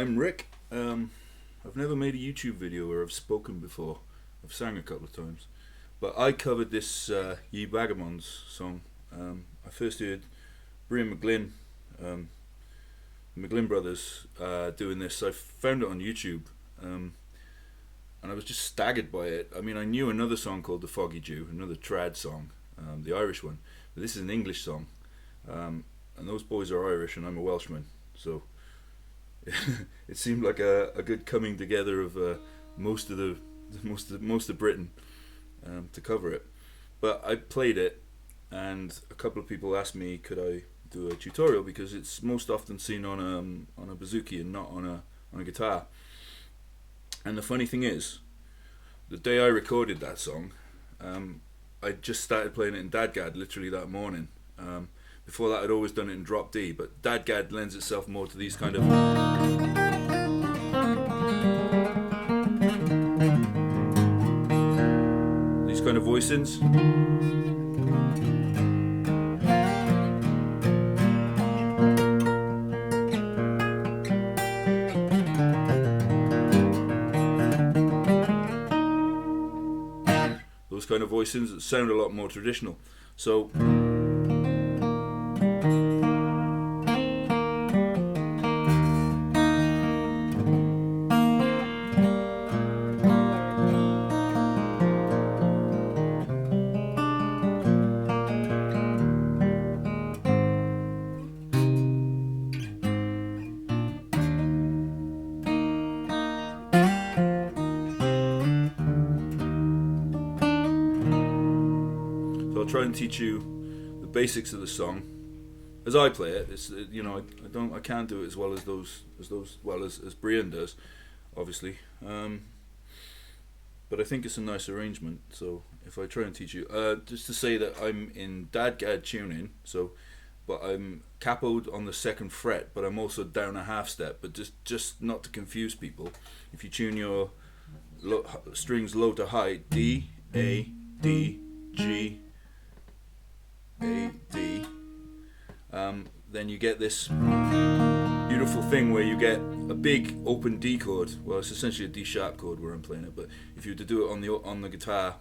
I'm Rick. I've never made a YouTube video where I've spoken before. I've sang a couple of times. But I covered this Ye Vagabonds song. I first heard Brían Mac Gloinn, the McGlynn brothers, doing this. I found it on YouTube. And I was just staggered by it. I mean, I knew another song called the Foggy Dew, another trad song, the Irish one. But this is an English song. And those boys are Irish and I'm a Welshman. So it seemed like a good coming together of most of Britain to cover it. But I played it, and a couple of people asked me could I do a tutorial because it's most often seen on a bouzouki and not on a guitar. And the funny thing is, the day I recorded that song, I just started playing it in Dadgad literally that morning. Before that, I'd always done it in drop D, but Dadgad lends itself more to these kind of voicings. Those kind of voicings that sound a lot more traditional. So I'll try and teach you the basics of the song as I play it. It's I can't do it as well as as Brían does, obviously. But I think it's a nice arrangement. So if I try and teach you, just to say that I'm in Dadgad tuning. But I'm capoed on the second fret, but I'm also down a half step. But just not to confuse people, if you tune your strings low to high, D, A, D, G, A, D, then you get this beautiful thing where you get a big open D chord. Well, it's essentially a D sharp chord where I'm playing it, but if you were to do it on the guitar,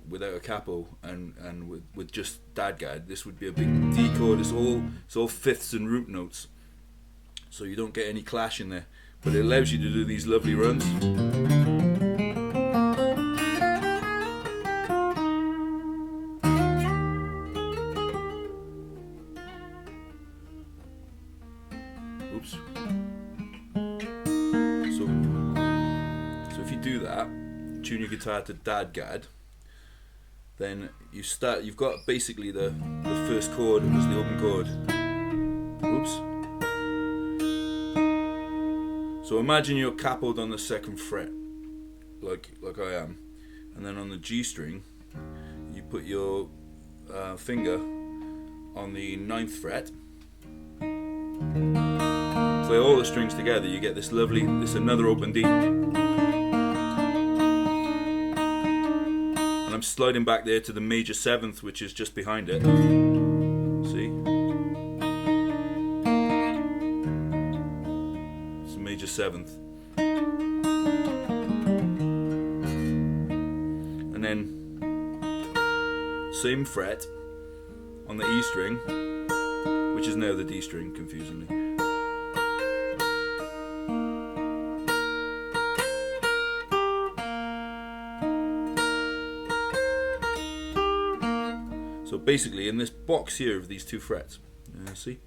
without a capo and with just Dadgad, this would be a big D chord. It's all fifths and root notes, so you don't get any clash in there, but it allows you to do these lovely runs. Oops. So if you do that, tune your guitar to Dadgad, then you've got basically the first chord as the open chord. Oops. So imagine you're capoed on the second fret, like I am, and then on the G string, you put your finger on the 9th fret. Play all the strings together, you get this another open D. And I'm sliding back there to the major 7th, which is just behind it. See? It's the major 7th. And then same fret on the E string, which is now the D string, confusingly. So basically, in this box here of these two frets, see?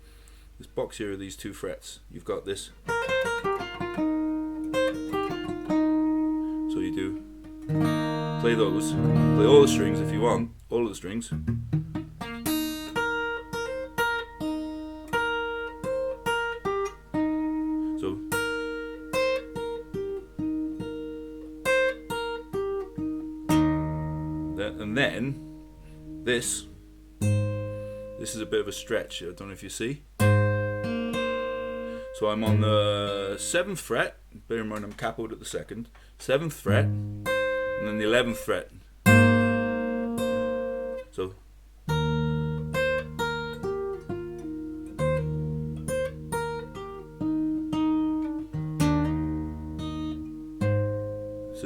This box here of these two frets, you've got this. So you do play those, play all the strings if you want, all of the strings. So and then this is a bit of a stretch. I don't know if you see. So I'm on the 7th fret. Bear in mind I'm capoed at the 2nd. 7th fret, and then the 11th fret. So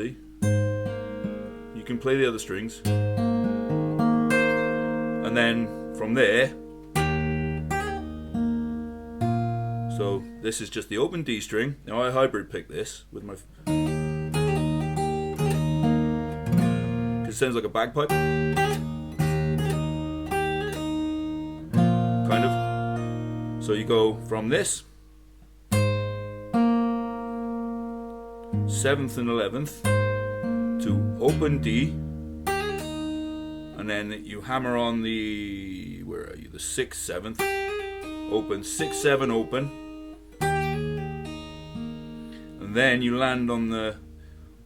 See? You can play the other strings. And then from there, so this is just the open D string. Now I hybrid pick this with my, because it sounds like a bagpipe, kind of. So you go from this 7th and 11th to open D, and then you hammer on the, where are you, the 6th, 7th, open, 6, 7, open, and then you land on the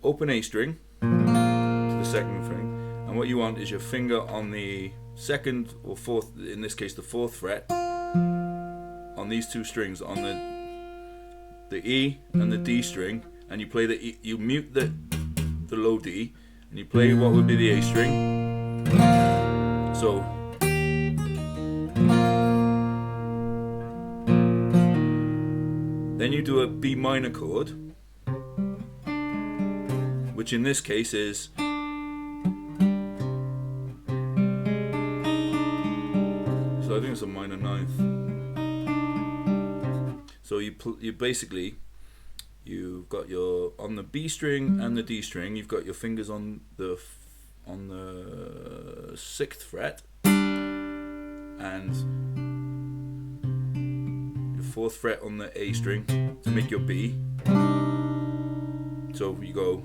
open A string to the 2nd string, and what you want is your finger on the 2nd or 4th, in this case the 4th fret, on these two strings, on the E and the D string, and you play the E, you mute the low D, and you play what would be the A string. So then you do a B minor chord, which in this case is, so I think it's a minor 9th. So you basically, you've got your, on the B string and the D string, you've got your fingers on the 6th fret and your 4th fret on the A string to make your B. So you go,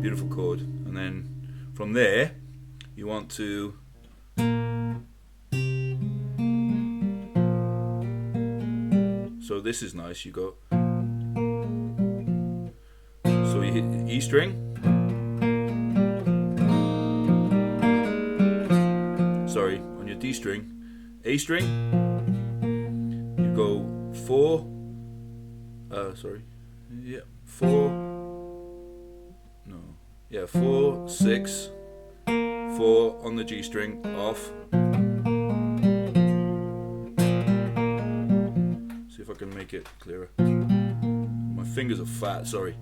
beautiful chord, and then from there you want to, so this is nice, you go, so you hit E string, sorry, on your D string, A string, you go 4, 4, 6, 4 on the G string, off. See if I can make it clearer. My fingers are fat, sorry.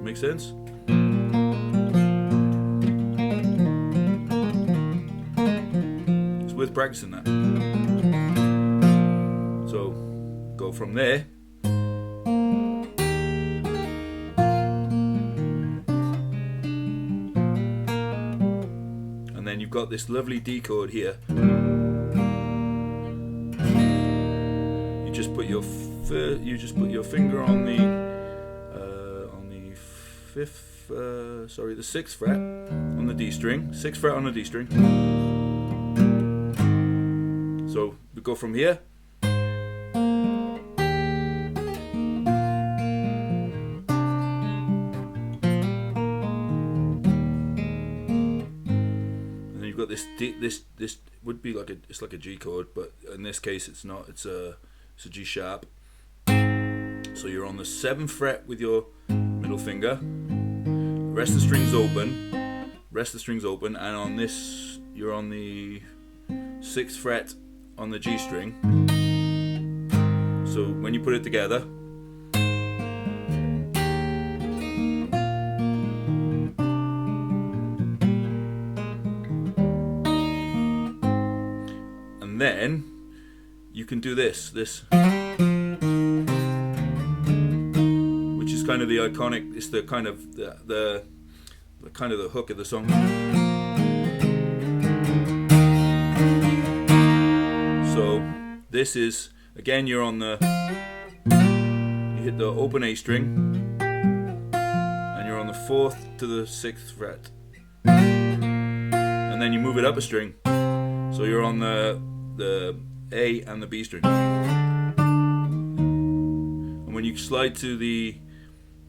Make sense? With practicing that. So go from there, and then you've got this lovely D chord here. You just put your finger on the 6th fret on the D string, 6th fret on the D string. So we go from here, and then you've got this D, this would be like it's like a G chord, but in this case it's not. It's a G sharp. So you're on the 7th fret with your middle finger. Rest the strings open. And on this you're on the 6th fret on the G string. So when you put it together, and then you can do this, which is kind of the iconic. It's the kind of the kind of the hook of the song. So this is, again, you're on the, you hit the open A string, and you're on the 4th to the 6th fret, and then you move it up a string, so you're on the A and the B string, and when you slide to the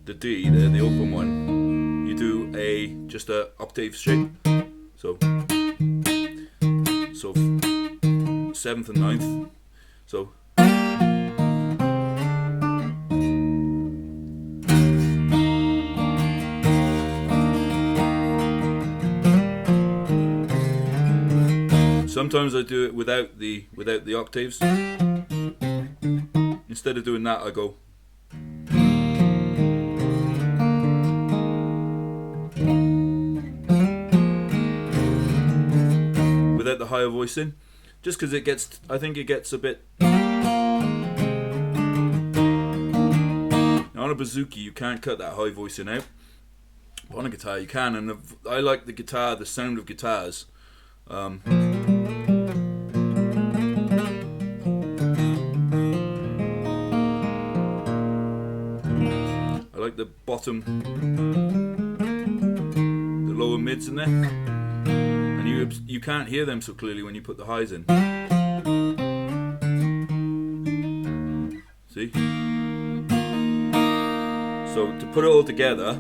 D, the open one, you do just a octave shape, so 7th and 9th, so Sometimes I do it without the octaves. Instead of doing that, I go. Without the higher voice in, just because it gets, I think it gets a bit. Now on a bouzouki, you can't cut that high voice in out. But on a guitar, you can, and I like the guitar, the sound of guitars. I like the bottom, the lower mids in there, and you can't hear them so clearly when you put the highs in. See? So to put it all together.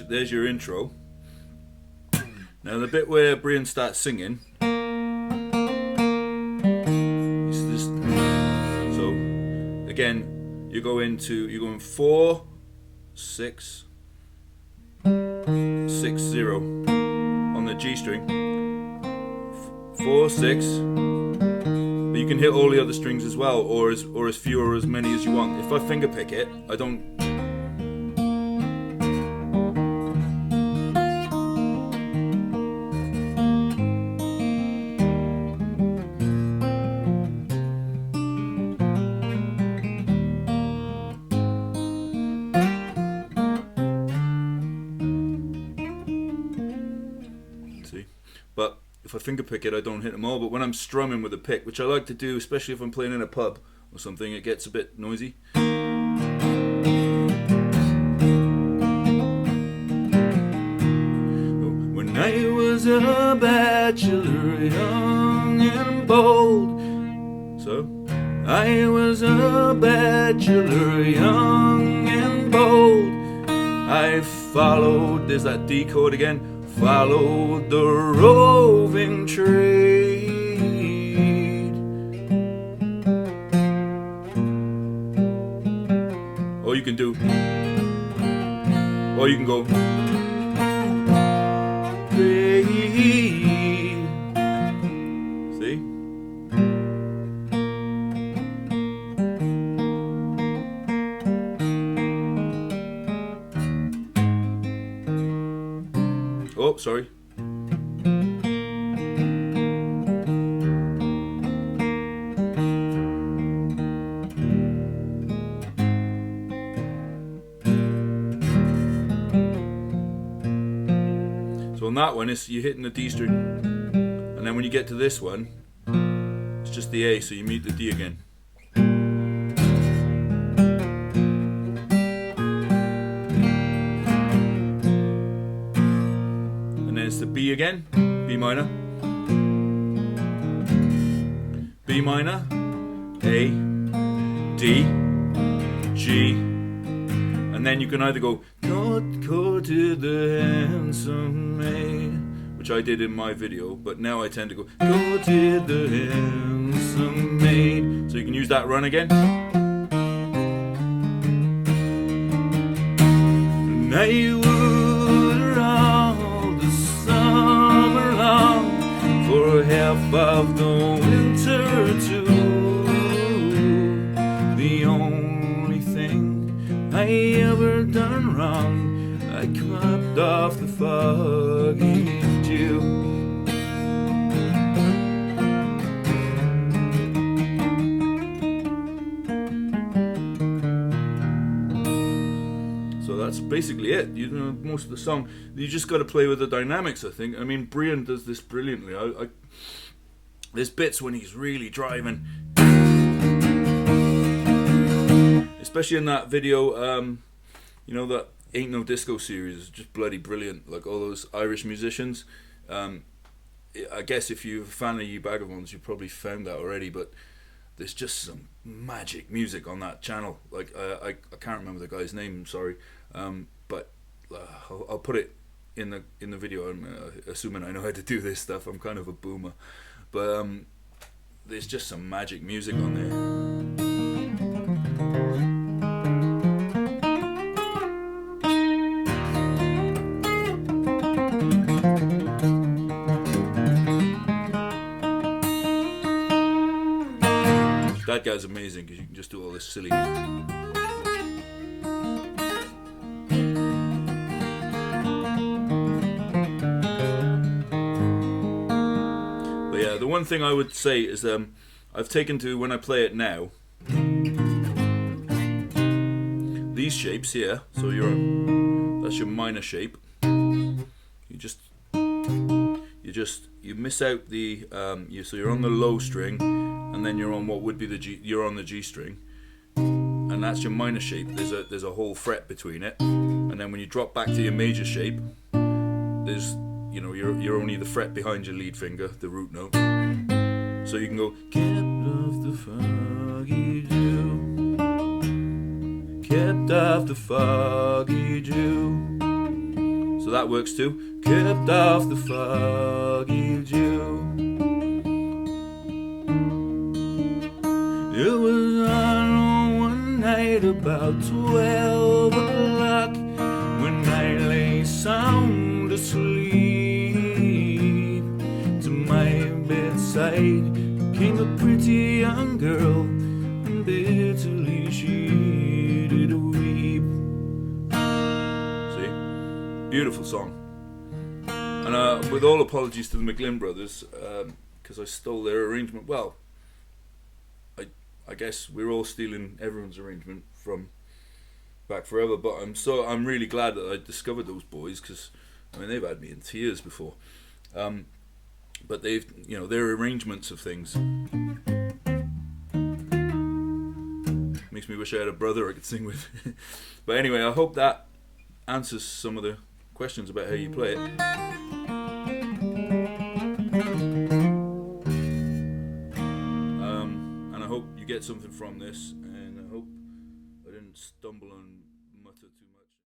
There's your intro. Now the bit where Brían starts singing, so again you're going 4, 6, 6, 0 on the G string, 4, 6, but you can hit all the other strings as well, or as few or as many as you want. If I finger pick it, I don't. But if I finger pick it, I don't hit them all. But when I'm strumming with a pick, which I like to do, especially if I'm playing in a pub or something, it gets a bit noisy. When I was a bachelor, young and bold. So, I was a bachelor, young and bold. I followed, there's that D chord again. Followed the roving trade. Or you can do, or you can go. See? Oh, sorry. So on that one, you're hitting the D string, and then when you get to this one, it's just the A, so you meet the D again. It's the B again, B minor, B minor, A, D, G, and then you can either go to the handsome maid, which I did in my video, but now I tend to go to the handsome maid, so you can use that run again. And I would all the summer long, for half of the winter too. The only thing I ever done wrong, I clapped off the Foggy Dew. So that's basically it. You know, most of the song, you just got to play with the dynamics, I think. I mean, Brían does this brilliantly. There's bits when he's really driving, especially in that video. You know, that Ain't No Disco series is just bloody brilliant. Like all those Irish musicians, I guess if you're a fan of Ye Vagabonds, you've probably found that already, but there's just some magic music on that channel. Like I can't remember the guy's name, sorry, but I'll put it in the video. I'm assuming I know how to do this stuff. I'm kind of a boomer, but there's just some magic music on there. That guy's amazing because you can just do all this silly. But yeah, the one thing I would say is I've taken to, when I play it now, these shapes here. So that's your minor shape. You miss out the so you're on the low string, and then you're on what would be the G. You're on the G string, and that's your minor shape. There's a whole fret between it, and then when you drop back to your major shape, there's you're only the fret behind your lead finger, the root note. So you can go kept off the foggy dew, kept off the foggy dew. So that works too. Kept off the foggy dew. It was on one night about 12 o'clock when I lay sound asleep. To my bedside came a pretty young girl, and bitterly she did weep. See? Beautiful song. And with all apologies to the McGloinn brothers, because I stole their arrangement. Well, I guess we're all stealing everyone's arrangement from back forever. But I'm really glad that I discovered those boys, because I mean they've had me in tears before. But they've their arrangements of things makes me wish I had a brother I could sing with. But anyway, I hope that answers some of the questions about how you play it. And I hope you get something from this, and I hope I didn't stumble on